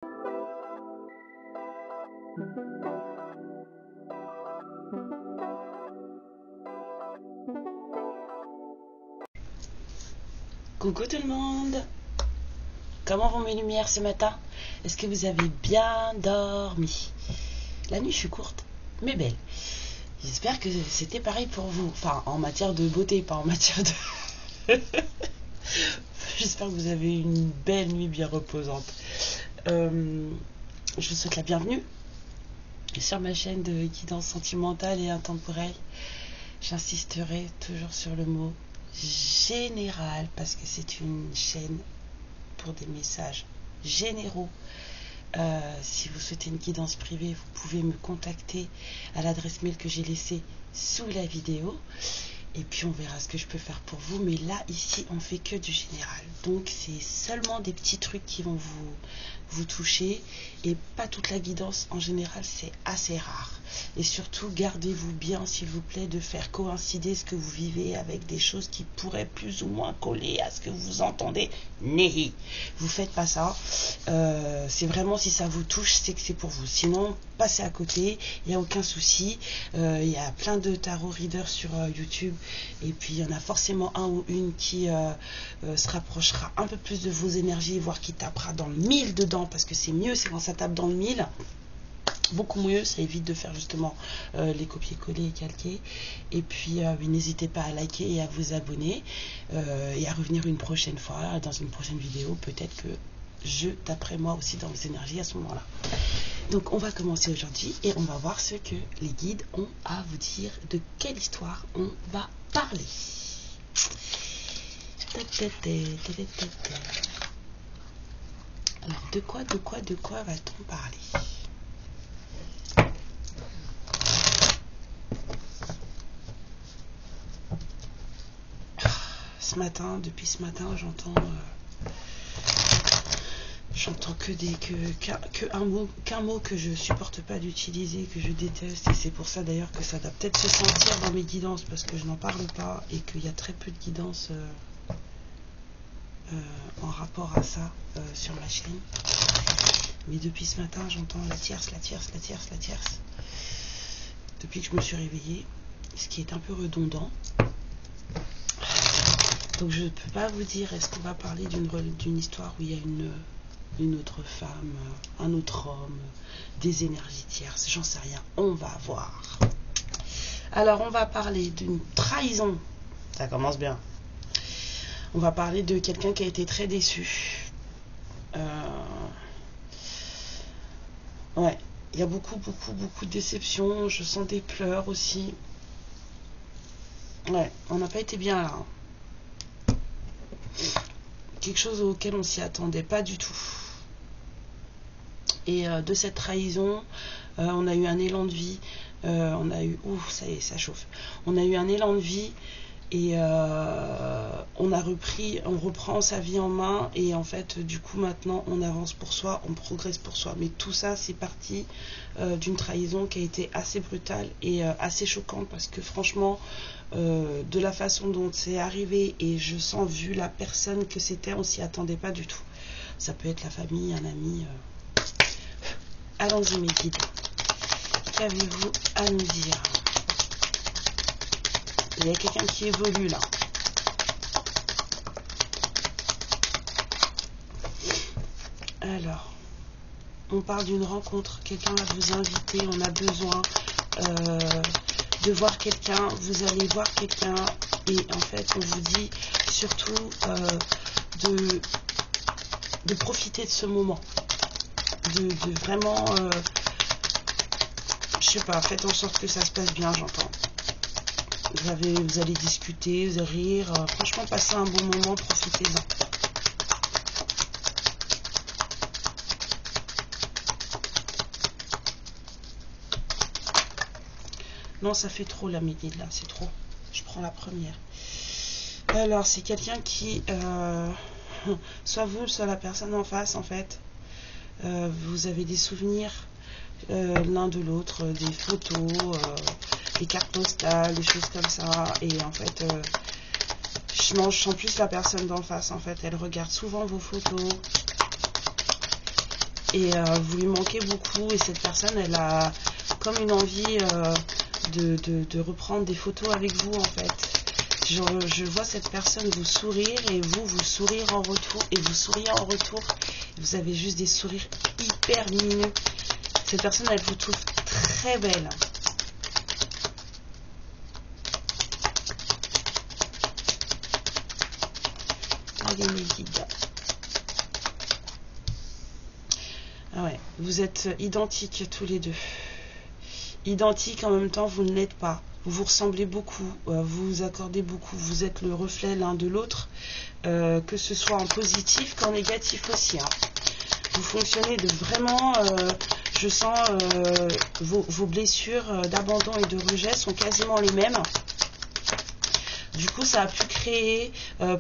Coucou tout le monde. Comment vont mes lumières ce matin? Est-ce que vous avez bien dormi? La nuit fut courte, mais belle. J'espère que c'était pareil pour vous. Enfin, en matière de beauté, pas en matière de... J'espère que vous avez eu une belle nuit bien reposante. Je vous souhaite la bienvenue sur ma chaîne de guidance sentimentale et intemporelle. J'insisterai toujours sur le mot général parce que c'est une chaîne pour des messages généraux. Si vous souhaitez une guidance privée, vous pouvez me contacter à l'adresse mail que j'ai laissée sous la vidéo. Et puis on verra ce que je peux faire pour vous. Mais là, ici, on fait que du général. Donc c'est seulement des petits trucs qui vont vous toucher. Et pas toute la guidance. En général, c'est assez rare. Et surtout, gardez-vous bien, s'il vous plaît, de faire coïncider ce que vous vivez avec des choses qui pourraient plus ou moins coller à ce que vous entendez. Néhi. Vous faites pas ça. C'est vraiment, si ça vous touche, c'est que c'est pour vous. Sinon, passez à côté. Il n'y a aucun souci. Il y a plein de tarot readers sur YouTube. Et puis, il y en a forcément un ou une qui se rapprochera un peu plus de vos énergies, voire qui tapera dans le mille dedans, parce que c'est mieux, c'est quand ça tape dans le mille. Beaucoup mieux, ça évite de faire justement les copier-coller et calquer. Et puis n'hésitez pas à liker et à vous abonner et à revenir une prochaine fois dans une prochaine vidéo. Peut-être que je taperai moi aussi dans vos énergies à ce moment-là. Donc on va commencer aujourd'hui et on va voir ce que les guides ont à vous dire, de quelle histoire on va parler. Alors de quoi va-t-on parler? Depuis ce matin, j'entends qu'un mot que je supporte pas d'utiliser, que je déteste, et c'est pour ça d'ailleurs que ça doit peut-être se sentir dans mes guidances, parce que je n'en parle pas et qu'il y a très peu de guidance en rapport à ça sur ma chaîne. Mais depuis ce matin, j'entends la tierce. Depuis que je me suis réveillée, ce qui est un peu redondant. Donc je ne peux pas vous dire, est-ce qu'on va parler d'une histoire où il y a une autre femme, un autre homme, des énergies tierces, j'en sais rien, on va voir. Alors on va parler d'une trahison, ça commence bien. On va parler de quelqu'un qui a été très déçu. Ouais, il y a beaucoup de déceptions, je sens des pleurs aussi. Ouais, on n'a pas été bien là. Quelque chose auquel on s'y attendait pas du tout. Et de cette trahison, on a eu un élan de vie. On a eu, ça y est, ça chauffe. On a eu un élan de vie et on reprend sa vie en main. Et en fait, du coup, maintenant, on avance pour soi, on progresse pour soi. Mais tout ça, c'est parti d'une trahison qui a été assez brutale et assez choquante, parce que franchement, de la façon dont c'est arrivé, et je sens, vu la personne que c'était, on s'y attendait pas du tout. Ça peut être la famille, un ami. Allons-y mes guides. Qu'avez-vous à nous dire? Il y a quelqu'un qui évolue là. Alors, on parle d'une rencontre. Quelqu'un va vous inviter, on a besoin de voir quelqu'un. Vous allez voir quelqu'un et en fait, on vous dit surtout de profiter de ce moment. De vraiment, je sais pas, faites en sorte que ça se passe bien, j'entends. Vous allez discuter, vous allez rire, franchement, passez un bon moment, profitez-en. Non, ça fait trop la midi là, c'est trop. Je prends la première. Alors, c'est quelqu'un qui, soit vous, soit la personne en face, en fait. Vous avez des souvenirs l'un de l'autre, des photos, des cartes postales, des choses comme ça. Et en fait, je sens plus la personne d'en face. En fait, elle regarde souvent vos photos. et vous lui manquez beaucoup, et cette personne, elle a comme une envie de reprendre des photos avec vous en fait. Je vois cette personne vous sourire et vous sourire en retour, et vous souriez en retour. Vous avez juste des sourires hyper lumineux. Cette personne, elle vous trouve très belle. Allez mes guides. Ah ouais, vous êtes identiques tous les deux. Identiques en même temps, vous ne l'êtes pas. Vous vous ressemblez beaucoup, vous vous accordez beaucoup, vous êtes le reflet l'un de l'autre, que ce soit en positif qu'en négatif aussi. Hein. Vous fonctionnez de vraiment, je sens vos blessures d'abandon et de rejet sont quasiment les mêmes. Du coup, ça a pu créer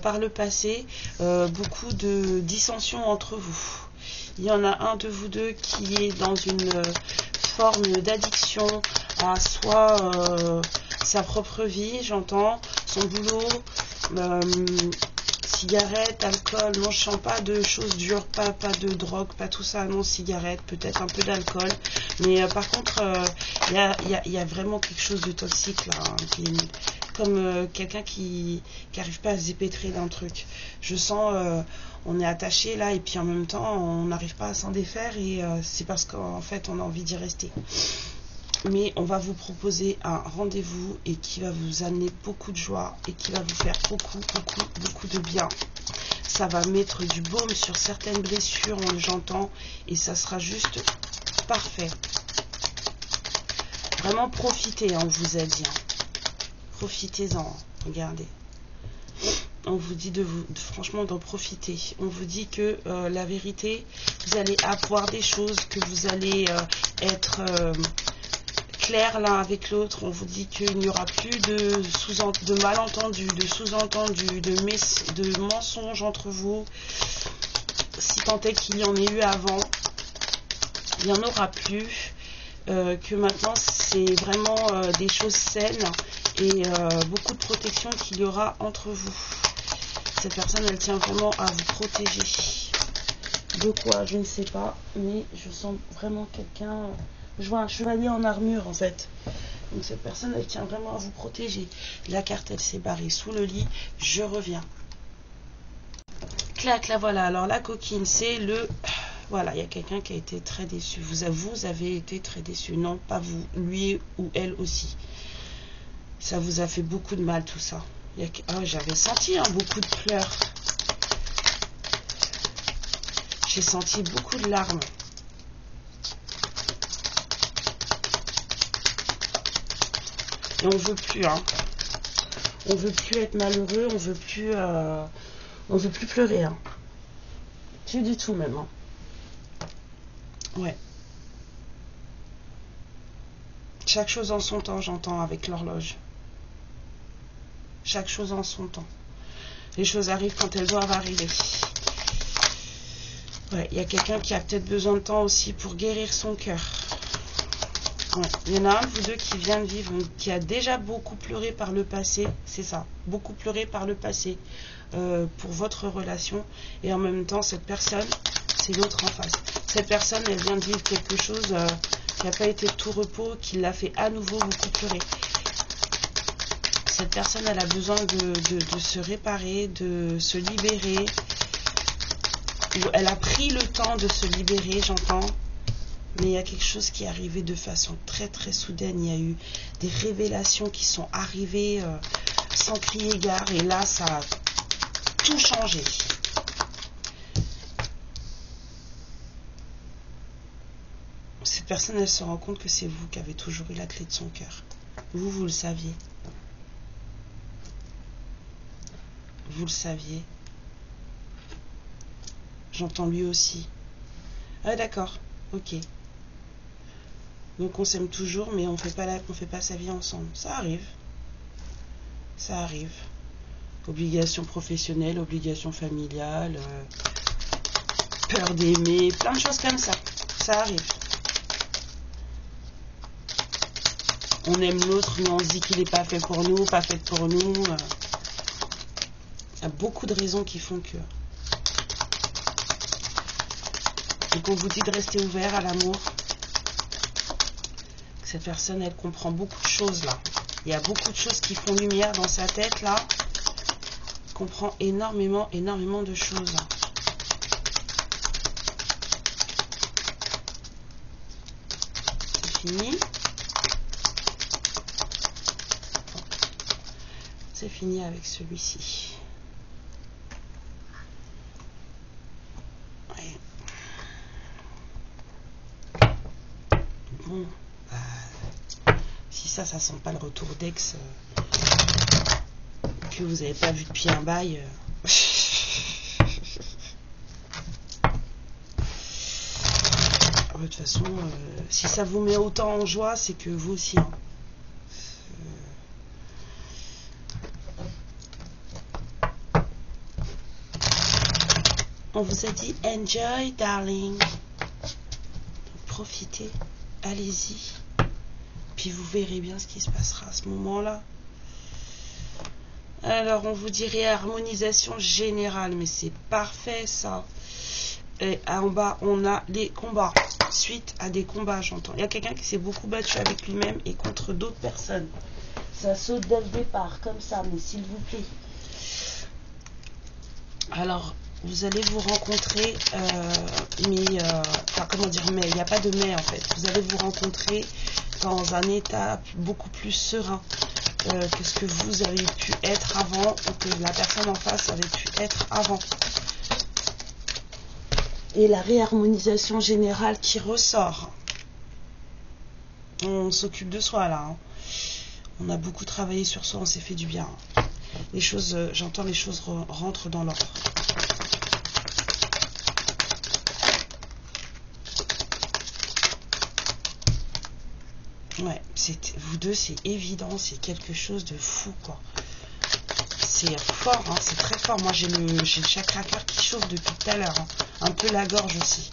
par le passé beaucoup de dissensions entre vous. Il y en a un de vous deux qui est dans une forme d'addiction à soit sa propre vie, j'entends, son boulot, cigarette, alcool. Non, je sens pas de choses dures, pas de drogue, pas tout ça. Non, cigarette, peut-être un peu d'alcool. Mais par contre, il y a vraiment quelque chose de toxique là, hein, comme quelqu'un qui n'arrive pas à se dépêtrer d'un truc. Je sens, on est attaché là, et puis en même temps, on n'arrive pas à s'en défaire, et c'est parce qu'en fait, on a envie d'y rester. Mais on va vous proposer un rendez-vous et qui va vous amener beaucoup de joie et qui va vous faire beaucoup de bien. Ça va mettre du baume sur certaines blessures, j'entends, et ça sera juste parfait. Vraiment profitez, on vous a dit. Profitez-en, regardez. On vous dit franchement d'en profiter. On vous dit que la vérité, vous allez avoir des choses, que vous allez être clair l'un avec l'autre. On vous dit qu'il n'y aura plus de malentendus, de sous-entendus, de mensonges entre vous. Si tant est qu'il y en ait eu avant, il n'y en aura plus. Que maintenant c'est vraiment des choses saines et beaucoup de protection qu'il y aura entre vous. Cette personne, elle tient vraiment à vous protéger. De quoi, je ne sais pas, mais je sens vraiment quelqu'un. Je vois un chevalier en armure en fait. Donc cette personne, elle tient vraiment à vous protéger. La carte, elle s'est barrée sous le lit. Je reviens. Clac, là voilà. Alors la coquine, c'est le... Voilà, il y a quelqu'un qui a été très déçu. Vous avez été très déçu. Non, pas vous, lui ou elle aussi. Ça vous a fait beaucoup de mal tout ça. Ah, j'avais senti beaucoup de pleurs. J'ai senti beaucoup de larmes. Et on veut plus, hein. On veut plus être malheureux, on veut plus pleurer, hein. Plus du tout même, hein. Ouais. Chaque chose en son temps, j'entends avec l'horloge. Chaque chose en son temps. Les choses arrivent quand elles doivent arriver. Ouais, il y a quelqu'un qui a peut-être besoin de temps aussi pour guérir son cœur. Ouais. Il y en a un de vous deux qui vient de vivre, qui a déjà beaucoup pleuré par le passé, c'est ça, beaucoup pleuré par le passé pour votre relation, et en même temps cette personne, c'est l'autre en face. Cette personne, elle vient de vivre quelque chose qui n'a pas été de tout repos, qui l'a fait à nouveau beaucoup pleurer. Cette personne, elle a besoin de se réparer, de se libérer. Elle a pris le temps de se libérer, j'entends. Mais il y a quelque chose qui est arrivé de façon très très soudaine. Il y a eu des révélations qui sont arrivées sans crier gare. Et là, ça a tout changé. Cette personne, elle se rend compte que c'est vous qui avez toujours eu la clé de son cœur. Vous le saviez. Vous le saviez. J'entends lui aussi. Ah d'accord, ok. Donc on s'aime toujours, mais on fait pas sa vie ensemble. Ça arrive. Ça arrive. Obligation professionnelle, obligation familiale, peur d'aimer, plein de choses comme ça. Ça arrive. On aime l'autre, mais on se dit qu'il n'est pas fait pour nous, pas fait pour nous. Il y a beaucoup de raisons qui font que... Donc on vous dit de rester ouvert à l'amour. Cette personne, elle comprend beaucoup de choses là. Il y a beaucoup de choses qui font lumière dans sa tête là. Elle comprend énormément de choses. C'est fini. C'est fini avec celui-ci. Ouais. Bon, si ça sent pas le retour d'ex que vous n'avez pas vu depuis un bail. De toute façon, si ça vous met autant en joie, c'est que vous aussi. Hein. On vous a dit enjoy, darling. Profitez, allez-y. Puis vous verrez bien ce qui se passera à ce moment-là. Alors, on vous dit réharmonisation générale, mais c'est parfait ça. Et en bas, on a les combats. Suite à des combats, j'entends. Il y a quelqu'un qui s'est beaucoup battu avec lui-même et contre d'autres personnes. Ça saute dès le départ, comme ça, mais s'il vous plaît. Alors, vous allez vous rencontrer, enfin, comment dire, mais il n'y a pas de mais en fait. Vous allez vous rencontrer dans un état beaucoup plus serein que ce que vous avez pu être avant ou que la personne en face avait pu être avant. Et la réharmonisation générale qui ressort. On s'occupe de soi là. Hein. On a beaucoup travaillé sur soi, on s'est fait du bien. Les choses, j'entends les choses rentrent dans l'ordre. Ouais, vous deux, c'est évident, c'est quelque chose de fou quoi. C'est fort, hein, c'est très fort. Moi j'ai le chakra cœur qui chauffe depuis tout à l'heure. Hein. Un peu la gorge aussi.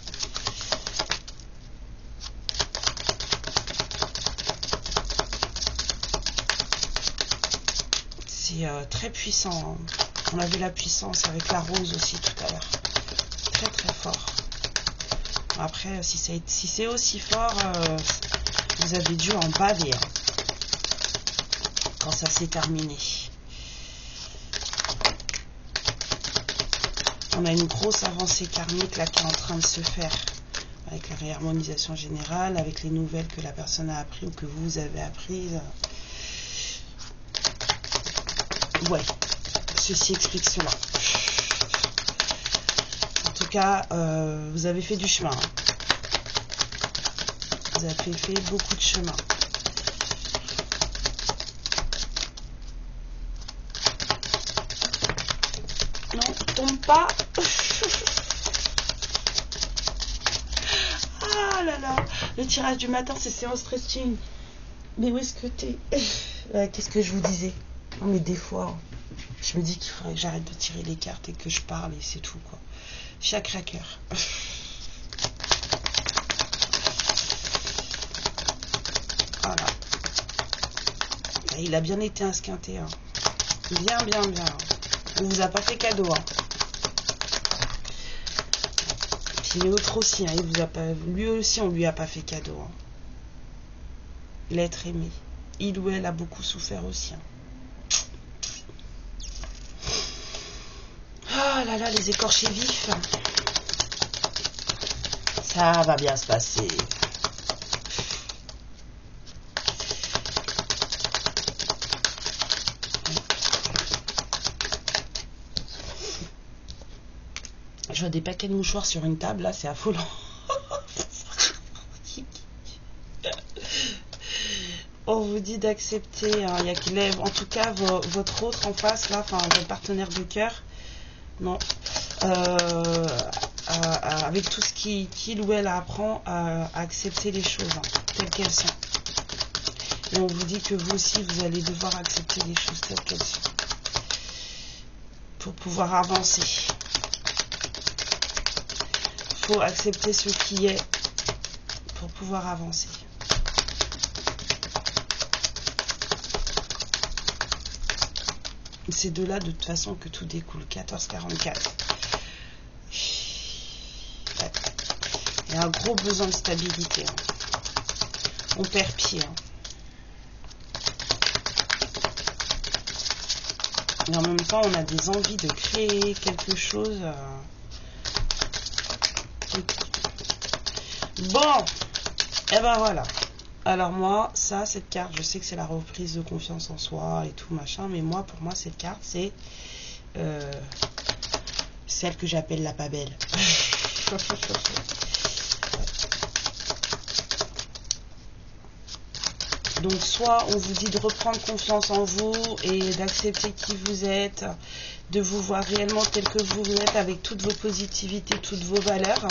C'est très puissant. Hein. On avait la puissance avec la rose aussi tout à l'heure. Très très fort. Après, si c'est aussi fort, vous avez dû en baver hein, quand ça s'est terminé. On a une grosse avancée karmique là qui est en train de se faire avec la réharmonisation générale, avec les nouvelles que la personne a apprises ou que vous avez apprises. Ouais, ceci explique cela. En tout cas, vous avez fait du chemin. Hein. Vous avez fait beaucoup de chemin. Non, tombe pas. Ah là là, le tirage du matin, c'est séance stretching. Mais où est-ce que t'es? Qu'est-ce que je vous disais? Non mais des fois, je me dis qu'il faudrait que j'arrête de tirer les cartes et que je parle et c'est tout quoi. Chakra cœur. Voilà. Et il a bien été esquinté. Hein. Bien. On vous a pas fait cadeau. Hein. Puis l'autre aussi, hein, il vous a pas, lui aussi on lui a pas fait cadeau. Hein. L'être aimé. Il ou elle a beaucoup souffert aussi. Hein. Oh là là, les écorchés vifs. Ça va bien se passer. Je vois des paquets de mouchoirs sur une table, là, c'est affolant. On vous dit d'accepter, hein, il y a qu'il lève, en tout cas, votre autre en face, là, enfin, votre partenaire de cœur, non, avec tout ce qu'il ou elle apprend à accepter les choses, hein, telles qu'elles sont. Et on vous dit que vous aussi, vous allez devoir accepter les choses telles qu'elles sont, pour pouvoir avancer. Il faut accepter ce qui est pour pouvoir avancer. C'est de là de toute façon que tout découle. 1444. Ouais. Il y a un gros besoin de stabilité. Hein. On perd pied. Hein. Et en même temps, on a des envies de créer quelque chose. Bon, et ben voilà. Alors moi, ça, cette carte, je sais que c'est la reprise de confiance en soi et tout machin, mais moi, pour moi, cette carte, c'est celle que j'appelle la pas belle. Donc soit on vous dit de reprendre confiance en vous et d'accepter qui vous êtes, de vous voir réellement tel que vous êtes avec toutes vos positivités, toutes vos valeurs.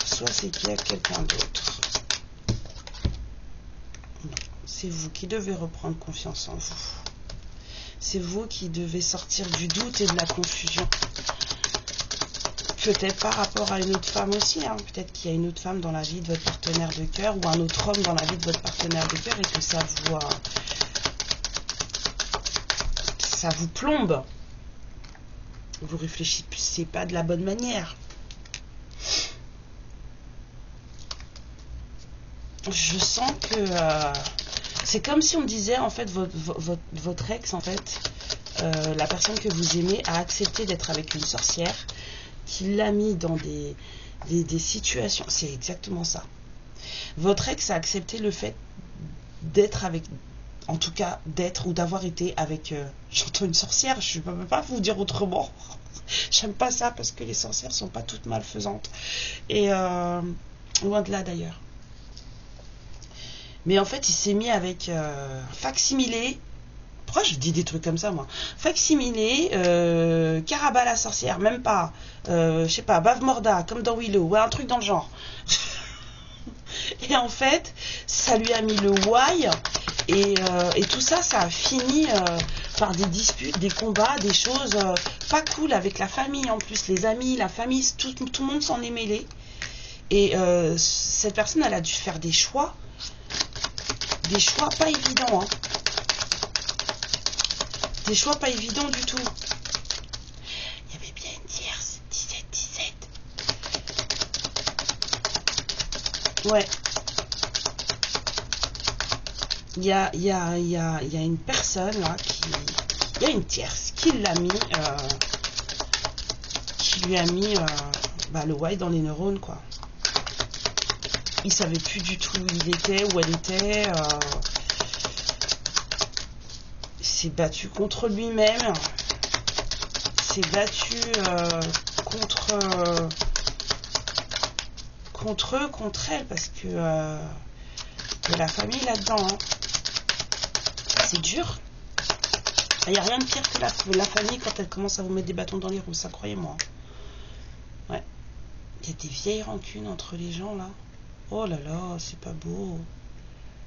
Soit c'est qu'il y a quelqu'un d'autre. Non, c'est vous qui devez reprendre confiance en vous. C'est vous qui devez sortir du doute et de la confusion. Peut-être par rapport à une autre femme aussi. Hein. Peut-être qu'il y a une autre femme dans la vie de votre partenaire de cœur ou un autre homme dans la vie de votre partenaire de cœur et que ça vous plombe. Vous réfléchissez pas de la bonne manière. Je sens que c'est comme si on disait en fait votre ex en fait, la personne que vous aimez a accepté d'être avec une sorcière. Qui l'a mis dans des situations. C'est exactement ça. Votre ex a accepté le fait d'être avec, en tout cas d'être ou d'avoir été avec, j'entends une sorcière, je ne peux pas vous dire autrement. J'aime pas ça parce que les sorcières sont pas toutes malfaisantes. Et loin de là d'ailleurs. Mais en fait, il s'est mis avec facsimilé. Pourquoi je dis des trucs comme ça, moi? Facsimilé, Caraba la sorcière, même pas, je sais pas, Bave Morda, comme dans Willow, ouais, un truc dans le genre. Et en fait, ça lui a mis le why, et tout ça, ça a fini par des disputes, des combats, des choses pas cool avec la famille, en plus, les amis, la famille, tout le monde s'en est mêlé. Et cette personne, elle a dû faire des choix pas évidents, hein. Des choix pas évidents du tout. Il y avait bien une tierce, 17. Ouais. Il y a une personne là il y a une tierce qui l'a mis, qui lui a mis le white dans les neurones quoi. Il savait plus du tout où il était, où elle était. S'est battu contre lui-même, s'est battu contre eux, contre elle, parce que y a la famille là-dedans. Hein. C'est dur. Il n'y a rien de pire que la famille quand elle commence à vous mettre des bâtons dans les roues, ça croyez-moi. Ouais. Il y a des vieilles rancunes entre les gens là. Oh là là, c'est pas beau.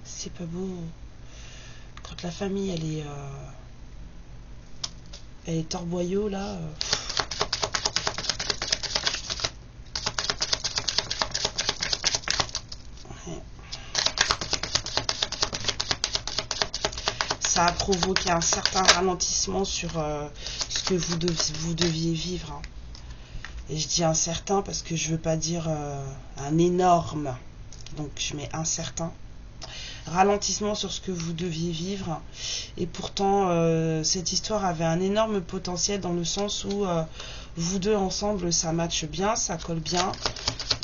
C'est pas beau. Quand la famille elle est torboyau là. Ouais. Ça a provoqué un certain ralentissement sur ce que vous deviez vivre. Hein. Et je dis un certain parce que je veux pas dire un énorme. Donc je mets un certain. Ralentissement sur ce que vous deviez vivre et pourtant cette histoire avait un énorme potentiel dans le sens où vous deux ensemble ça matche bien, ça colle bien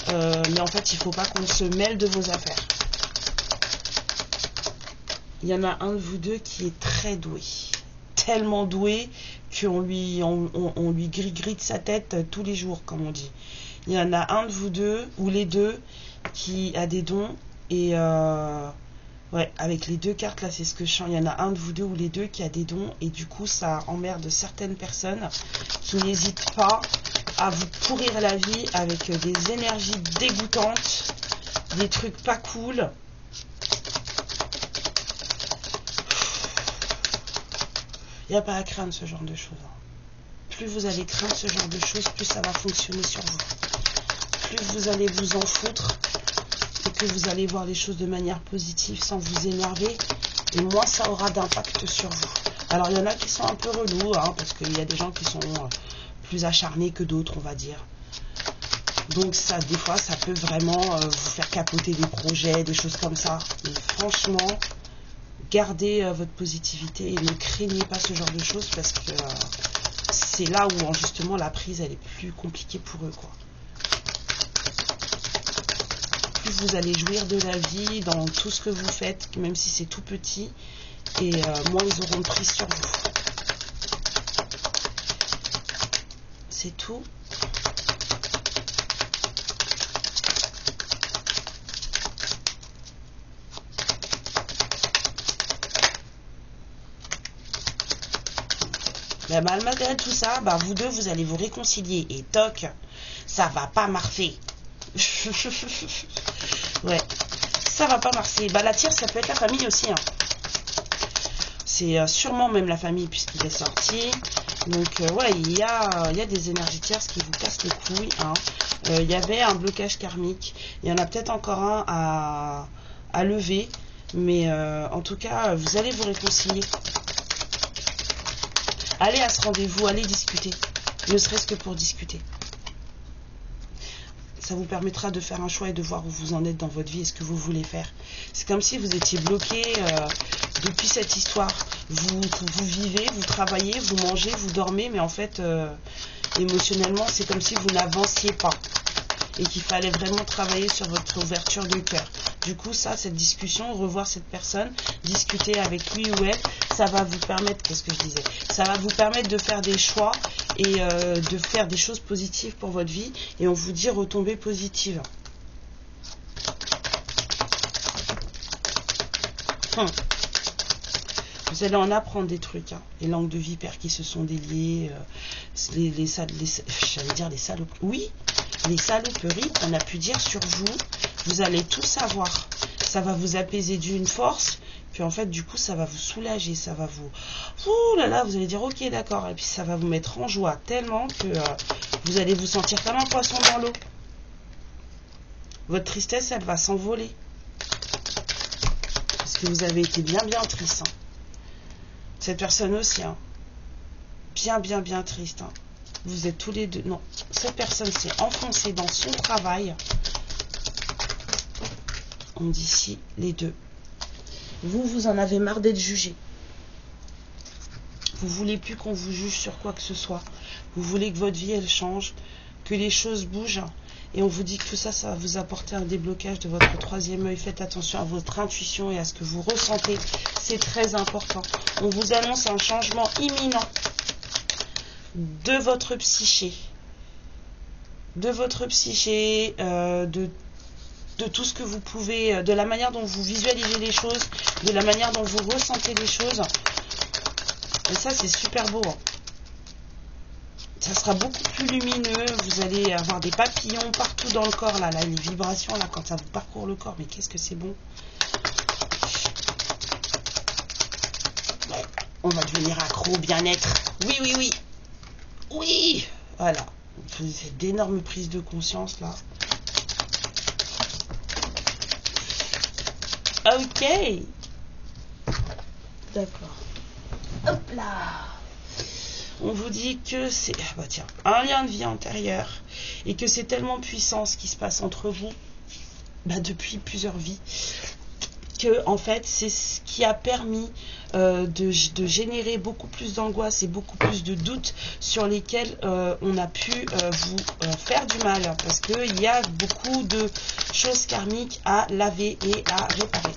mais en fait il faut pas qu'on se mêle de vos affaires. Il y en a un de vous deux qui est très doué, tellement doué qu'on lui grille sa tête tous les jours comme on dit. Il y en a un de vous deux ou les deux qui a des dons et ouais, avec les deux cartes là, c'est ce que je sens. Il y en a un de vous deux ou les deux qui a des dons et du coup ça emmerde certaines personnes qui n'hésitent pas à vous pourrir la vie avec des énergies dégoûtantes, des trucs pas cool. Il n'y a pas à craindre ce genre de choses. Plus vous allez craindre ce genre de choses, plus ça va fonctionner sur vous. Plus vous allez vous en foutre et que vous allez voir les choses de manière positive sans vous énerver, et moins ça aura d'impact sur vous. Alors il y en a qui sont un peu relous, hein, parce qu'il y a des gens qui sont plus acharnés que d'autres, on va dire. Donc ça, des fois, ça peut vraiment vous faire capoter des projets, des choses comme ça. Et franchement, gardez votre positivité et ne craignez pas ce genre de choses parce que c'est là où justement la prise elle est plus compliquée pour eux, quoi. Plus vous allez jouir de la vie dans tout ce que vous faites, même si c'est tout petit, et moins ils auront de prise sur vous. C'est tout. Mais malgré tout ça, vous deux, vous allez vous réconcilier. Et toc, ça va pas marcher. Ouais, ça va pas marcher. La tierce, ça peut être la famille aussi. Hein. C'est sûrement même la famille puisqu'il est sorti. Donc, ouais, il y a des énergies tierces qui vous cassent les couilles. Hein. Il y avait un blocage karmique. Il y en a peut-être encore un à lever. Mais en tout cas, vous allez vous réconcilier. Allez à ce rendez-vous, allez discuter, ne serait-ce que pour discuter. Ça vous permettra de faire un choix et de voir où vous en êtes dans votre vie et ce que vous voulez faire. C'est comme si vous étiez bloqué depuis cette histoire. Vous vivez, vous travaillez, vous mangez, vous dormez, mais en fait, émotionnellement, c'est comme si vous n'avanciez pas. Et qu'il fallait vraiment travailler sur votre ouverture de cœur. Du coup, cette discussion, revoir cette personne, discuter avec lui ou elle, ça va vous permettre, qu'est-ce que je disais, ça va vous permettre de faire des choix et de faire des choses positives pour votre vie. Et on vous dit retombées positives. Vous allez en apprendre des trucs, hein. Les langues de vipères qui se sont déliées, j'allais dire les saloperies. Oui, les saloperies qu'on a pu dire sur vous, vous allez tout savoir. Ça va vous apaiser d'une force, puis en fait, du coup, ça va vous soulager, ça va vous... Ouh là là, vous allez dire, ok, d'accord, et puis ça va vous mettre en joie tellement que vous allez vous sentir comme un poisson dans l'eau. Votre tristesse, elle va s'envoler. Parce que vous avez été bien triste. Hein. Cette personne aussi, hein. Bien triste. Hein. Vous êtes tous les deux... Non, cette personne s'est enfoncée dans son travail. On dit ici, les deux. Vous en avez marre d'être jugé. Vous voulez plus qu'on vous juge sur quoi que ce soit. Vous voulez que votre vie, elle change, que les choses bougent. Et on vous dit que tout ça, ça va vous apporter un déblocage de votre troisième œil. Faites attention à votre intuition et à ce que vous ressentez. C'est très important. On vous annonce un changement imminent de votre psyché. De votre psyché, de tout ce que vous pouvez, de la manière dont vous visualisez les choses, de la manière dont vous ressentez les choses. Et ça, c'est super beau. Hein. Ça sera beaucoup plus lumineux. Vous allez avoir des papillons partout dans le corps, là les vibrations, là, quand ça vous parcourt le corps. Mais qu'est-ce que c'est bon. Ouais, on va devenir accro au bien-être. Oui. Oui. Voilà. C'est d'énormes prises de conscience, là. Ok. D'accord. Hop là. On vous dit que c'est un lien de vie antérieur et que c'est tellement puissant ce qui se passe entre vous depuis plusieurs vies que en fait c'est ce qui a permis de générer beaucoup plus d'angoisse et beaucoup plus de doutes sur lesquels on a pu vous faire du mal parce qu'il y a beaucoup de choses karmiques à laver et à réparer.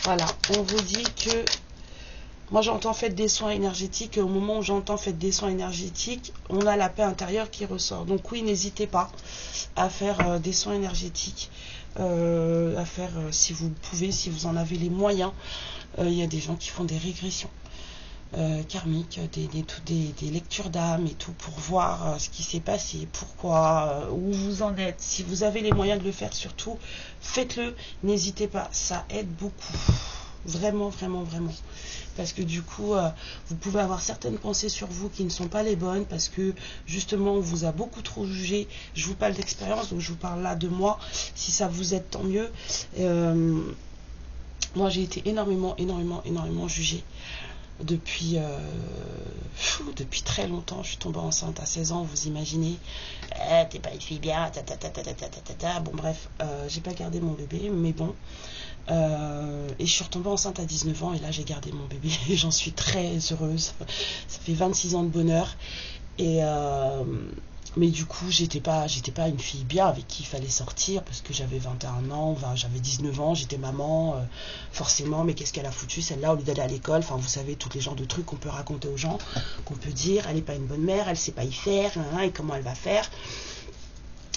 Voilà, on vous dit que moi j'entends faites des soins énergétiques et au moment où j'entends faites des soins énergétiques, on a la paix intérieure qui ressort. Donc oui, n'hésitez pas à faire des soins énergétiques, à faire si vous pouvez, si vous en avez les moyens. Il y a des gens qui font des régressions karmiques, des lectures d'âme et tout pour voir ce qui s'est passé, pourquoi, où vous en êtes. Si vous avez les moyens de le faire, surtout, faites-le. N'hésitez pas, ça aide beaucoup. Vraiment. Parce que du coup, vous pouvez avoir certaines pensées sur vous qui ne sont pas les bonnes parce que justement, on vous a beaucoup trop jugé. Je vous parle d'expérience, donc je vous parle là de moi. Si ça vous aide, tant mieux. Moi, j'ai été énormément jugée. depuis très longtemps. Je suis tombée enceinte à 16 ans, vous imaginez. T'es pas une fille bien, Bon bref, j'ai pas gardé mon bébé, mais bon. Et je suis retombée enceinte à 19 ans et là j'ai gardé mon bébé et j'en suis très heureuse. Ça fait 26 ans de bonheur. Mais du coup, j'étais pas une fille bien avec qui il fallait sortir parce que j'avais 21 ans, j'avais 19 ans, j'étais maman, forcément, mais qu'est-ce qu'elle a foutu celle-là au lieu d'aller à l'école? Enfin, vous savez, tous les genres de trucs qu'on peut raconter aux gens, qu'on peut dire, elle n'est pas une bonne mère, elle sait pas y faire, hein, et comment elle va faire.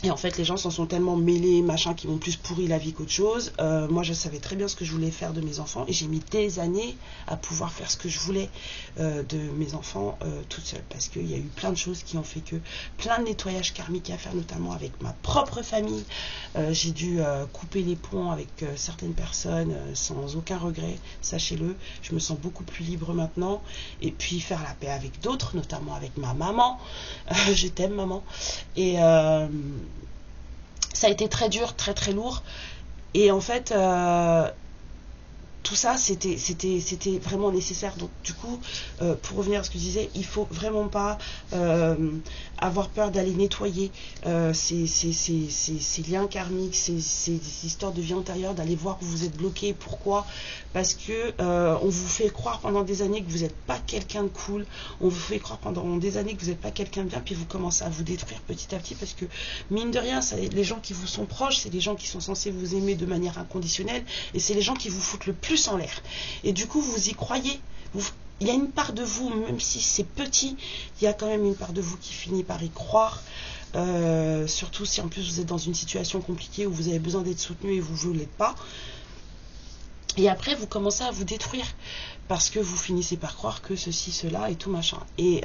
Et en fait, les gens s'en sont tellement mêlés, machin, qui m'ont plus pourri la vie qu'autre chose. Moi, je savais très bien ce que je voulais faire de mes enfants et j'ai mis des années à pouvoir faire ce que je voulais de mes enfants toute seule. Parce qu'il y a eu plein de choses qui ont fait que plein de nettoyage karmique à faire, notamment avec ma propre famille. J'ai dû couper les ponts avec certaines personnes sans aucun regret, sachez-le. Je me sens beaucoup plus libre maintenant. Et puis faire la paix avec d'autres, notamment avec ma maman. Je t'aime, maman. Et ça a été très dur, très très lourd. Et en fait, tout ça, c'était vraiment nécessaire. Donc du coup, pour revenir à ce que je disais, il faut vraiment pas avoir peur d'aller nettoyer ces liens karmiques, ces histoires de vie antérieure, d'aller voir où vous êtes bloqué. Pourquoi? Parce que on vous fait croire pendant des années que vous n'êtes pas quelqu'un de cool, on vous fait croire pendant des années que vous n'êtes pas quelqu'un de bien, puis vous commencez à vous détruire petit à petit, parce que mine de rien, les gens qui vous sont proches, c'est les gens qui sont censés vous aimer de manière inconditionnelle, et c'est les gens qui vous foutent le plus en l'air. Et du coup, vous y croyez. Il y a une part de vous, même si c'est petit, il y a quand même une part de vous qui finit par y croire. Surtout si en plus vous êtes dans une situation compliquée où vous avez besoin d'être soutenu et vous ne l'êtes pas. Et après, vous commencez à vous détruire parce que vous finissez par croire que ceci, cela et tout machin. Et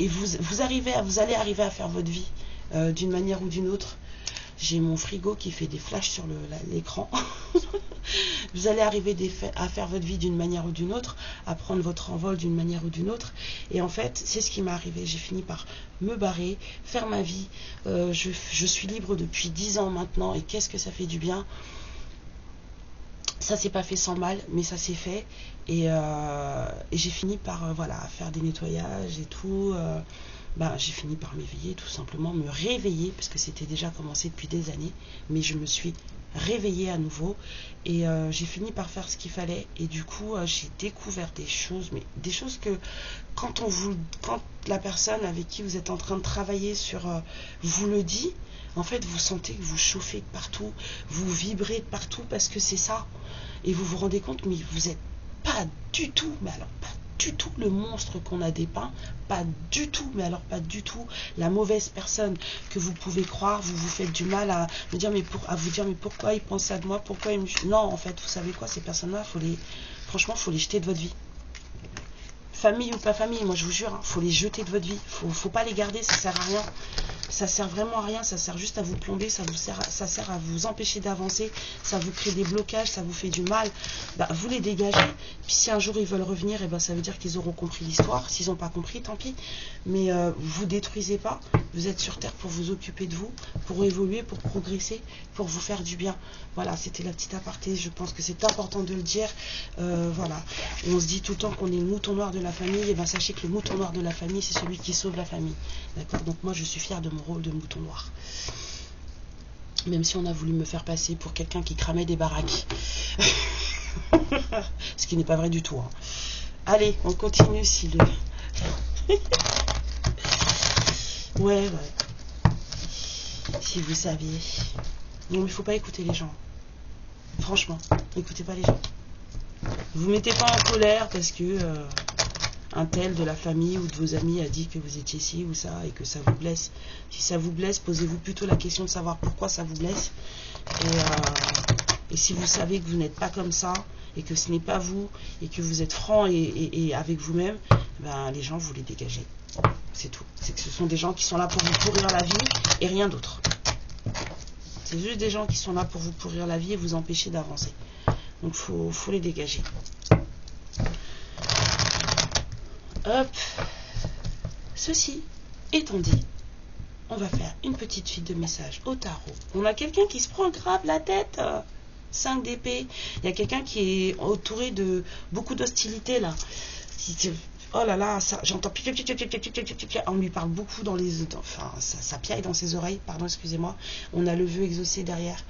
vous allez arriver à faire votre vie d'une manière ou d'une autre. J'ai mon frigo qui fait des flashs sur l'écran. Vous allez arriver à faire votre vie d'une manière ou d'une autre, à prendre votre envol d'une manière ou d'une autre. Et en fait, c'est ce qui m'est arrivé. J'ai fini par me barrer, faire ma vie. Je suis libre depuis 10 ans maintenant. Et qu'est-ce que ça fait du bien. Ça s'est pas fait sans mal, mais ça s'est fait. Et j'ai fini par voilà, faire des nettoyages et tout. J'ai fini par m'éveiller, tout simplement, me réveiller, parce que c'était déjà commencé depuis des années, mais je me suis réveillée à nouveau, et j'ai fini par faire ce qu'il fallait, et du coup, j'ai découvert des choses, mais des choses que, quand la personne avec qui vous êtes en train de travailler sur vous le dit, en fait, vous sentez que vous chauffez de partout, vous vibrez de partout, parce que c'est ça, et vous vous rendez compte, mais vous n'êtes pas du tout, mais alors pas du tout le monstre qu'on a dépeint, pas du tout, mais alors pas du tout la mauvaise personne que vous pouvez croire. Vous vous faites du mal à vous dire mais pourquoi il pense ça de moi, pourquoi il me... Non, en fait, vous savez quoi, ces personnes-là, franchement, faut les jeter de votre vie. Famille ou pas famille, moi je vous jure, faut les jeter de votre vie. Faut pas les garder, ça sert à rien. Ça sert vraiment à rien, ça sert juste à vous plomber, ça sert à vous empêcher d'avancer, ça vous crée des blocages, ça vous fait du mal. Vous les dégagez, puis si un jour ils veulent revenir, ça veut dire qu'ils auront compris l'histoire. S'ils n'ont pas compris, tant pis. Mais vous détruisez pas, vous êtes sur Terre pour vous occuper de vous, pour évoluer, pour progresser, pour vous faire du bien. Voilà, c'était la petite aparté, je pense que c'est important de le dire. Voilà, on se dit tout le temps qu'on est le mouton noir de la famille, et sachez que le mouton noir de la famille, c'est celui qui sauve la famille. D'accord? Donc moi je suis fière de mon rôle de mouton noir. Même si on a voulu me faire passer pour quelqu'un qui cramait des baraques. Ce qui n'est pas vrai du tout. Hein. Allez, on continue si le... ouais. Si vous saviez. Non mais il faut pas écouter les gens. Franchement, n'écoutez pas les gens. Vous mettez pas en colère parce que un tel de la famille ou de vos amis a dit que vous étiez ci ou ça et que ça vous blesse. Si ça vous blesse, posez-vous plutôt la question de savoir pourquoi ça vous blesse. Et si vous savez que vous n'êtes pas comme ça et que ce n'est pas vous et que vous êtes franc et avec vous-même, les gens, vous les dégagez. C'est tout. C'est que ce sont des gens qui sont là pour vous pourrir la vie et rien d'autre. C'est juste des gens qui sont là pour vous pourrir la vie et vous empêcher d'avancer. Donc faut les dégager. Hop. Ceci étant dit, on va faire une petite suite de messages au tarot. On a quelqu'un qui se prend grave la tête. 5 d'épée. Il y a quelqu'un qui est entouré de beaucoup d'hostilité là. Oh là là, j'entends on lui parle beaucoup dans les... Enfin, ça piaille dans ses oreilles, pardon, excusez-moi. On a le vœu exaucé derrière.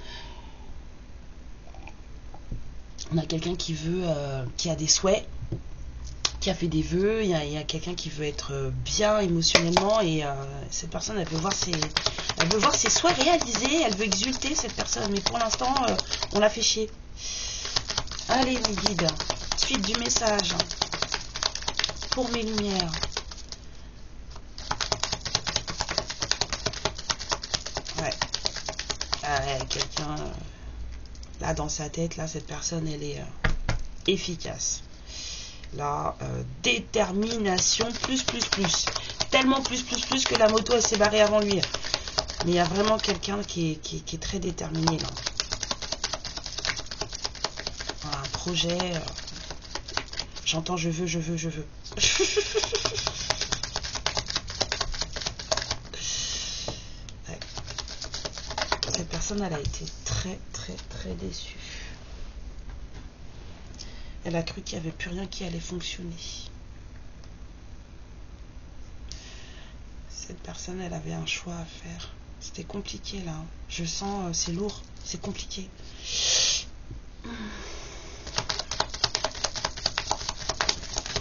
On a quelqu'un qui veut, qui a des souhaits, qui a fait des vœux. Il y a quelqu'un qui veut être bien émotionnellement et cette personne, elle veut voir ses souhaits réalisés. Elle veut exulter, cette personne. Mais pour l'instant, on l'a fait chier. Allez, mes guides, suite du message pour mes lumières. Ouais. Quelqu'un là dans sa tête, là, cette personne, elle est efficace. Là, détermination, plus. Tellement plus que la moto, elle s'est barrée avant lui. Mais il y a vraiment quelqu'un qui est très déterminé, là. Voilà, un projet. J'entends, je veux. Ouais. Cette personne, elle a été très déçue. Elle a cru qu'il n'y avait plus rien qui allait fonctionner. Cette personne, elle avait un choix à faire. C'était compliqué là. Je sens, c'est lourd, c'est compliqué.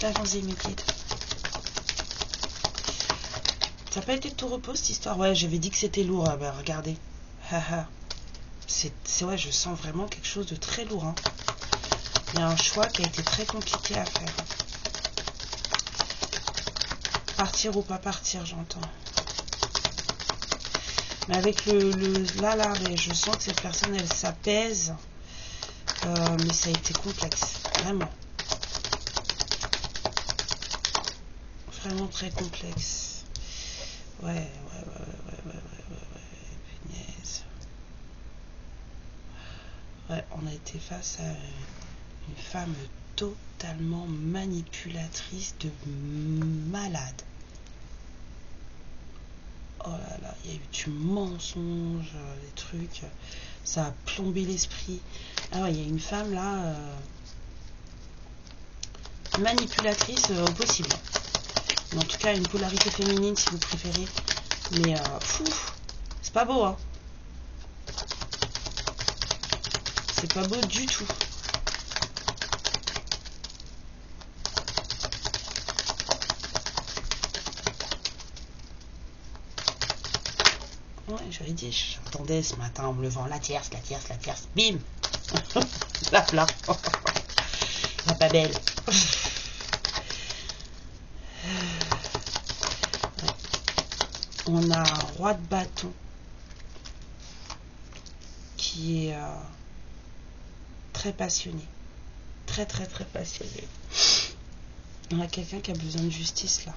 Avancez mes guides. Ça n'a pas été de tout repos cette histoire. Ouais, j'avais dit que c'était lourd. Ah, bah, regardez. C'est ouais, je sens vraiment quelque chose de très lourd. Hein. Il y a un choix qui a été très compliqué à faire. Partir ou pas partir, j'entends. Mais avec là, je sens que cette personne, elle s'apaise. Mais ça a été complexe. Vraiment. Vraiment très complexe. Ouais. Punaise. Ouais, on a été face à une femme totalement manipulatrice de malade. Oh là là, il y a eu du mensonge, des trucs. Ça a plombé l'esprit. Ah ouais, il y a une femme là, manipulatrice au possible. Mais en tout cas, une polarité féminine si vous préférez. Mais c'est pas beau, hein. C'est pas beau du tout. Ouais, j'avais dit, j'entendais ce matin en me levant la tierce, bim. La plat. La pas belle. On a un roi de bâton qui est très passionné. Très passionné. On a quelqu'un qui a besoin de justice là.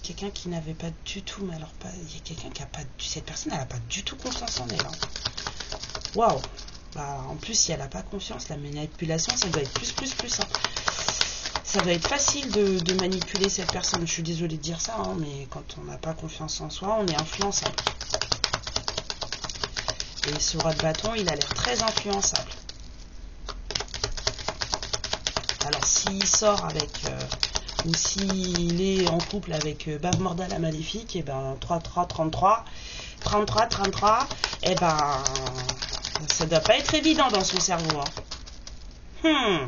Quelqu'un qui n'avait pas du tout, mais alors pas. Il y a quelqu'un qui a pas. Cette personne, elle n'a pas du tout confiance en elle. Hein. Waouh! Bah, en plus, si elle n'a pas confiance, la manipulation, ça doit être plus. Hein. Ça doit être facile de manipuler cette personne. Je suis désolée de dire ça, hein, mais quand on n'a pas confiance en soi, on est influençable. Et ce roi de bâton, il a l'air très influençable. Alors, s'il sort avec... ou s'il est en couple avec Bave Morda la Maléfique, et ben 33, et ben ça doit pas être évident dans son cerveau. Hein.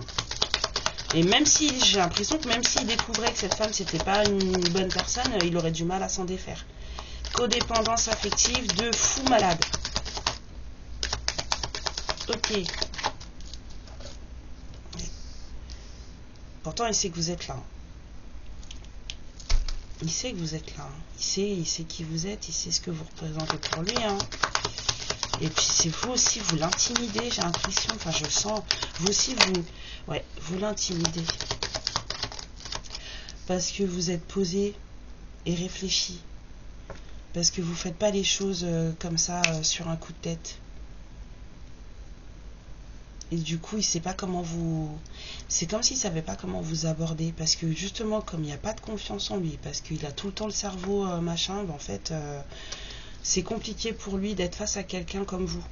Et même si, j'ai l'impression que même s'il découvrait que cette femme c'était pas une bonne personne, il aurait du mal à s'en défaire. Codépendance affective de fou malade. Ok. Pourtant il sait que vous êtes là. Il sait que vous êtes là. Il sait qui vous êtes, il sait ce que vous représentez pour lui. Hein. Et puis c'est vous aussi, vous l'intimidez, j'ai l'impression, enfin je sens, vous aussi vous l'intimidez. Parce que vous êtes posé et réfléchi. Parce que vous ne faites pas les choses comme ça sur un coup de tête. Et du coup, il sait pas comment vous... C'est comme s'il savait pas comment vous aborder. Parce que justement, comme il n'y a pas de confiance en lui, parce qu'il a tout le temps le cerveau machin, ben en fait, c'est compliqué pour lui d'être face à quelqu'un comme vous.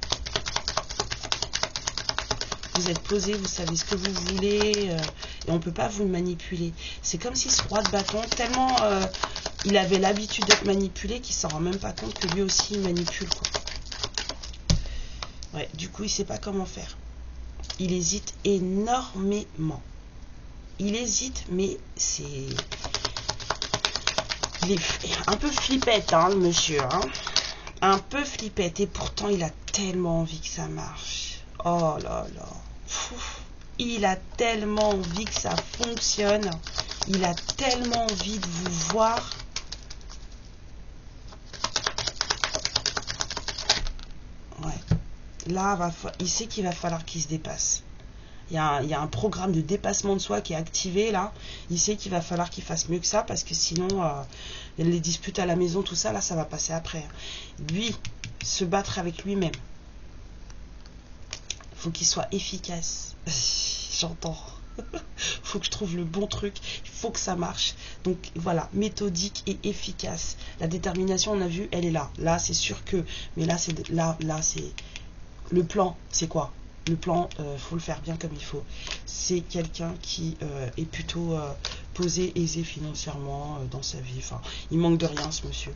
vous êtes posé, vous savez ce que vous voulez, et on peut pas vous manipuler. C'est comme si ce roi de bâton, tellement il avait l'habitude d'être manipulé qu'il s'en rend même pas compte que lui aussi il manipule, quoi. Ouais, du coup, il sait pas comment faire. Il hésite énormément. Il hésite, mais c'est... Il est un peu flippette, hein, le monsieur, hein. Un peu flippette, et pourtant, il a tellement envie que ça marche. Oh là là. Pfff. Il a tellement envie que ça fonctionne. Il a tellement envie de vous voir. Ouais. Là, il sait qu'il va falloir qu'il se dépasse. Il y a un programme de dépassement de soi qui est activé là. Il sait qu'il va falloir qu'il fasse mieux que ça parce que sinon, les disputes à la maison, tout ça, là, ça va passer après. Lui, se battre avec lui-même. Faut qu'il soit efficace. J'entends. Faut que je trouve le bon truc. Il faut que ça marche. Donc voilà, méthodique et efficace. La détermination, on a vu, elle est là. Là, c'est sûr que. Mais là, c'est le plan. C'est quoi? Le plan, faut le faire bien comme il faut. C'est quelqu'un qui est plutôt posé, aisé financièrement dans sa vie. Enfin, il manque de rien, ce monsieur.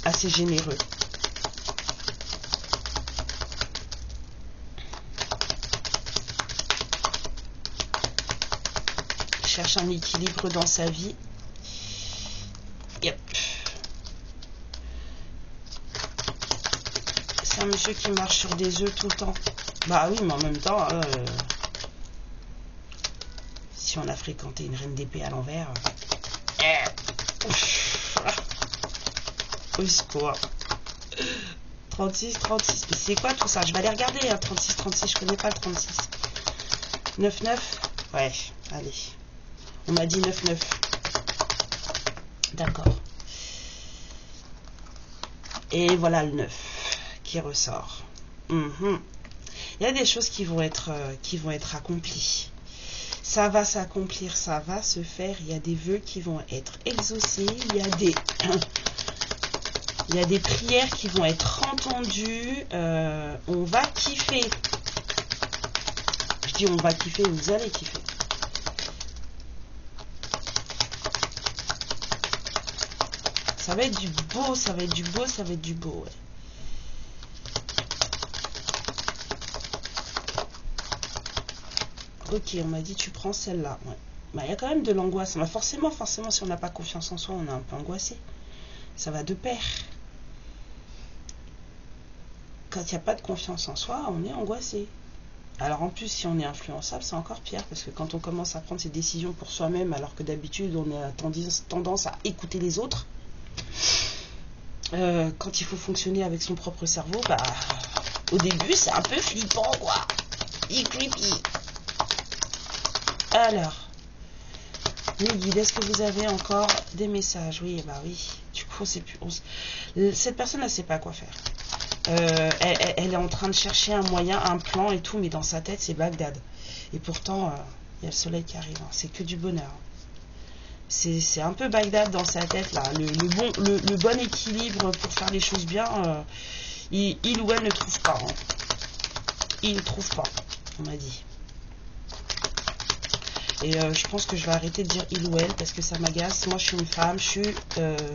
Assez généreux. Cherche un équilibre dans sa vie. Yep. C'est un monsieur qui marche sur des œufs tout le temps. Bah oui, mais en même temps, si on a fréquenté une reine d'épée à l'envers, au secours. 36, 36. Mais c'est quoi tout ça? Je vais aller regarder, hein, 36, 36. Je connais pas le 36. 9, 9. Ouais, allez. On m'a dit 9, 9. D'accord. Et voilà le 9 qui ressort. Il y a des choses qui vont être accomplies. Ça va s'accomplir, ça va se faire. Il y a des vœux qui vont être exaucés. Il y a des prières qui vont être entendues. On va kiffer. Je dis on va kiffer, vous allez kiffer. Ça va être du beau, ça va être du beau, ça va être du beau, ouais. Ok, on m'a dit tu prends celle-là. Ouais. Bah, il y a quand même de l'angoisse. Bah, forcément, si on n'a pas confiance en soi, on est un peu angoissé. Ça va de pair. Quand il n'y a pas de confiance en soi, on est angoissé. Alors en plus, si on est influençable, c'est encore pire. Parce que quand on commence à prendre ses décisions pour soi-même, alors que d'habitude, on a tendance à écouter les autres. Quand il faut fonctionner avec son propre cerveau, bah, au début, c'est un peu flippant, quoi. Et creepy. Alors, les guides, est-ce que vous avez encore des messages? Oui, bah oui. Du coup, c'est plus. Cette personne, elle ne sait pas quoi faire. Elle est en train de chercher un moyen, un plan et tout, mais dans sa tête, c'est Bagdad. Et pourtant, il y a le soleil qui arrive. Hein. C'est que du bonheur. C'est un peu Bagdad dans sa tête, là. Le bon équilibre pour faire les choses bien, il ou elle ne trouve pas. Hein. Il ne trouve pas, on m'a dit. Et je pense que je vais arrêter de dire il ou elle parce que ça m'agace. Moi, je suis une femme, je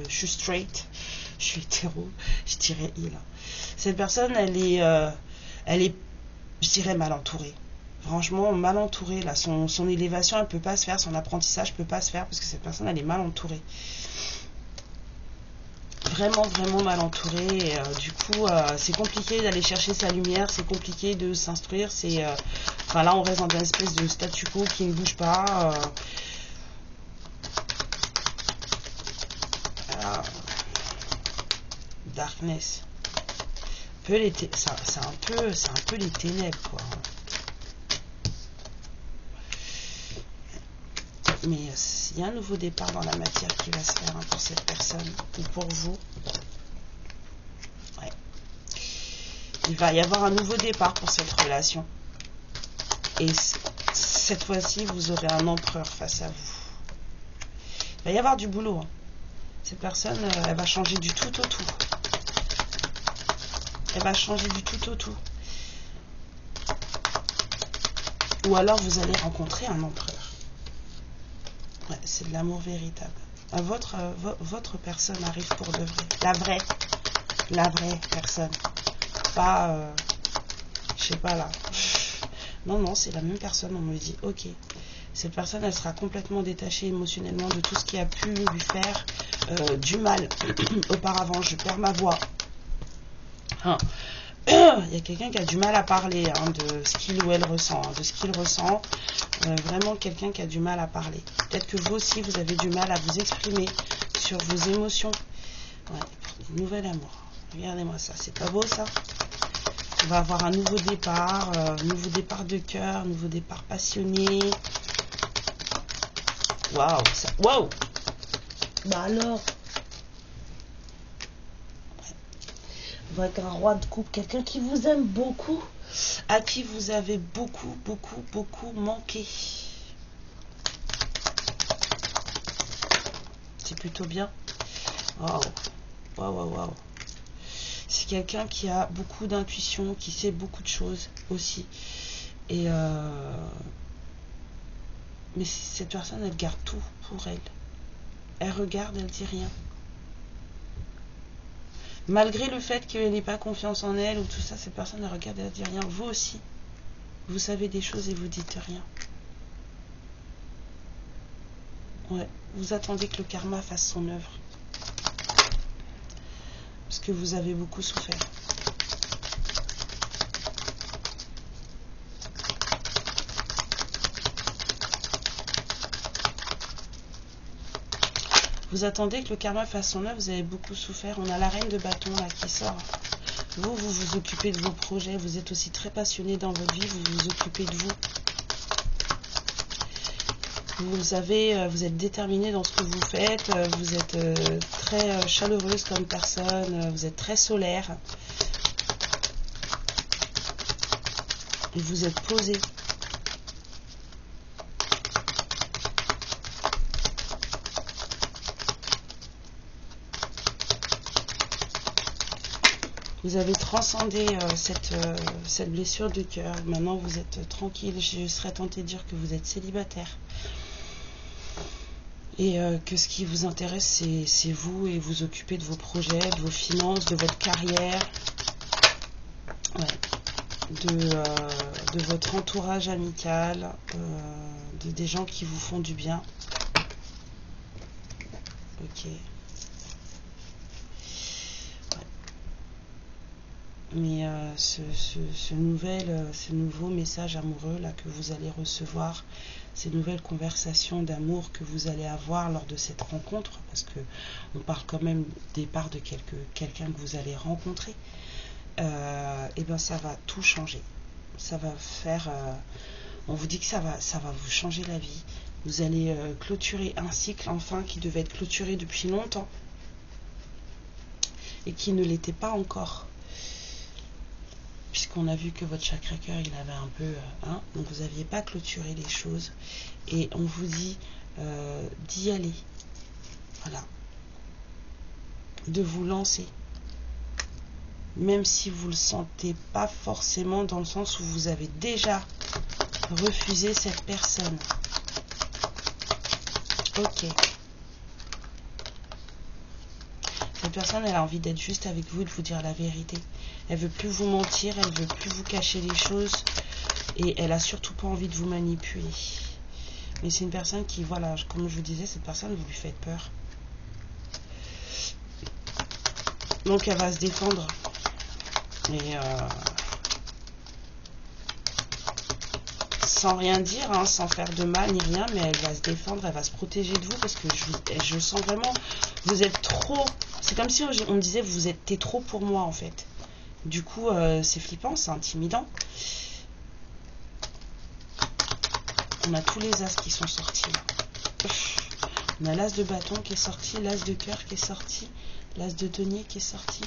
suis straight, je suis hétéro, je dirais il. Cette personne, elle est, je dirais, mal entourée. Franchement, mal entourée. Là, son élévation, elle ne peut pas se faire, son apprentissage ne peut pas se faire parce que cette personne, elle est mal entourée. Vraiment, vraiment mal entourée. Et, du coup, c'est compliqué d'aller chercher sa lumière, c'est compliqué de s'instruire. Enfin, là, on reste dans une espèce de statu quo qui ne bouge pas. Darkness. C'est un peu les ténèbres, quoi. Mais il y a un nouveau départ dans la matière qui va se faire hein, pour cette personne ou pour vous. Ouais. Il va y avoir un nouveau départ pour cette relation. Et cette fois-ci, vous aurez un empereur face à vous. Il va y avoir du boulot. Hein. Cette personne, elle va changer du tout au tout. Elle va changer du tout au tout. Ou alors vous allez rencontrer un empereur. Ouais, c'est de l'amour véritable. Votre personne arrive pour de vrai. La vraie personne. Pas, je sais pas là. Non, non, c'est la même personne, on me dit, ok. Cette personne, elle sera complètement détachée émotionnellement de tout ce qui a pu lui faire du mal auparavant. Je perds ma voix. Hein. Il y a quelqu'un qui a du mal à parler de ce qu'il ou elle ressent, de ce qu'il ressent. Vraiment quelqu'un qui a du mal à parler. Peut-être que vous aussi, vous avez du mal à vous exprimer sur vos émotions. Ouais, nouvel amour. Regardez-moi ça, c'est pas beau ça? On va avoir un nouveau départ de cœur, nouveau départ passionné. Waouh, ça, waouh! Bah alors, avec un roi de coupe, quelqu'un qui vous aime beaucoup, à qui vous avez beaucoup manqué. C'est plutôt bien. Waouh, waouh. C'est quelqu'un qui a beaucoup d'intuition, qui sait beaucoup de choses aussi. Et mais cette personne, elle garde tout pour elle. Elle regarde, elle dit rien. Malgré le fait qu'elle n'ait pas confiance en elle ou tout ça, cette personne, elle regarde, elle dit rien. Vous aussi, vous savez des choses et vous dites rien. Ouais, vous attendez que le karma fasse son œuvre. Parce que vous avez beaucoup souffert. Vous attendez que le karma fasse son œuvre, vous avez beaucoup souffert. On a la reine de bâton là qui sort. Vous vous occupez de vos projets, vous êtes aussi très passionné dans votre vie, vous vous occupez de vous. Vous êtes déterminé dans ce que vous faites, vous êtes très chaleureuse comme personne, vous êtes très solaire. Et vous êtes posé. Vous avez transcendé cette blessure de cœur. Maintenant, vous êtes tranquille. Je serais tentée de dire que vous êtes célibataire. Et que ce qui vous intéresse, c'est vous et vous occupez de vos projets, de vos finances, de votre carrière. Ouais. De votre entourage amical, des gens qui vous font du bien. Ok. Mais ce nouveau message amoureux là que vous allez recevoir, ces nouvelles conversations d'amour que vous allez avoir lors de cette rencontre, parce que on parle quand même des parts de quelqu'un que vous allez rencontrer, et ben ça va tout changer. Ça va faire, on vous dit que ça va vous changer la vie. Vous allez clôturer un cycle enfin qui devait être clôturé depuis longtemps et qui ne l'était pas encore. Puisqu'on a vu que votre chakra cœur, il avait un peu... donc vous n'aviez pas clôturé les choses. Et on vous dit d'y aller. Voilà. De vous lancer. Même si vous ne le sentez pas forcément, dans le sens où vous avez déjà refusé cette personne. Ok. Cette personne, elle a envie d'être juste avec vous, de vous dire la vérité. Elle veut plus vous mentir, elle veut plus vous cacher les choses. Et elle a surtout pas envie de vous manipuler. Mais c'est une personne qui, voilà, comme je vous disais, cette personne, vous lui faites peur. Donc elle va se défendre. Et sans rien dire, hein, sans faire de mal ni rien, mais elle va se défendre, elle va se protéger de vous parce que je sens vraiment, vous êtes trop, c'est comme si on me disait vous êtes trop pour moi en fait. Du coup c'est flippant, c'est intimidant. On a tous les as qui sont sortis. On a l'as de bâton qui est sorti, l'as de cœur qui est sorti, l'as de denier qui est sorti.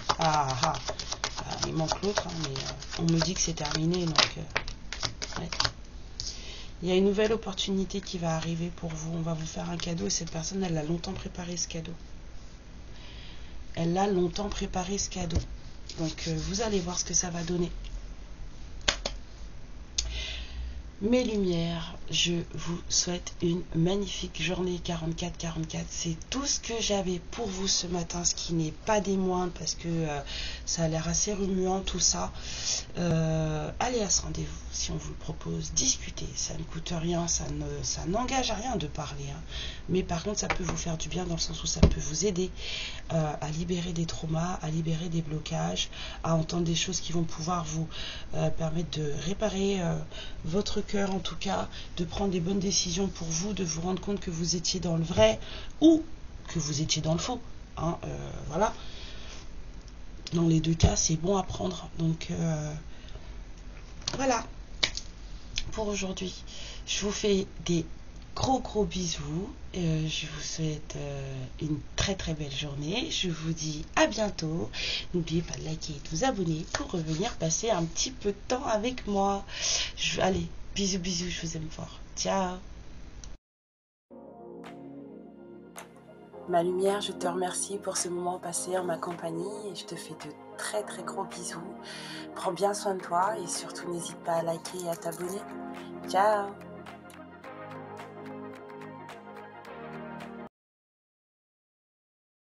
Il manque l'autre, hein, mais on me dit que c'est terminé, donc ouais. Il y a une nouvelle opportunité qui va arriver pour vous. On va vous faire un cadeau et cette personne, elle a longtemps préparé ce cadeau. Elle a longtemps préparé ce cadeau. Donc vous allez voir ce que ça va donner. Mes lumières, je vous souhaite une magnifique journée 44-44. C'est tout ce que j'avais pour vous ce matin, ce qui n'est pas des moindres parce que ça a l'air assez remuant tout ça. Allez à ce rendez-vous si on vous le propose, discutez, ça ne coûte rien, ça n'engage à rien de parler. Hein. Mais par contre, ça peut vous faire du bien dans le sens où ça peut vous aider à libérer des traumas, à libérer des blocages, à entendre des choses qui vont pouvoir vous permettre de réparer votre cœur, en tout cas, de prendre des bonnes décisions pour vous, de vous rendre compte que vous étiez dans le vrai ou que vous étiez dans le faux. Hein, voilà. Dans les deux cas, c'est bon à prendre. Donc, voilà pour aujourd'hui. Je vous fais des gros bisous. Je vous souhaite une très belle journée. Je vous dis à bientôt. N'oubliez pas de liker et de vous abonner pour revenir passer un petit peu de temps avec moi. Allez, bisous, je vous aime fort. Ciao. Ma lumière, je te remercie pour ce moment passé en ma compagnie et je te fais de très gros bisous. Prends bien soin de toi et surtout n'hésite pas à liker et à t'abonner. Ciao.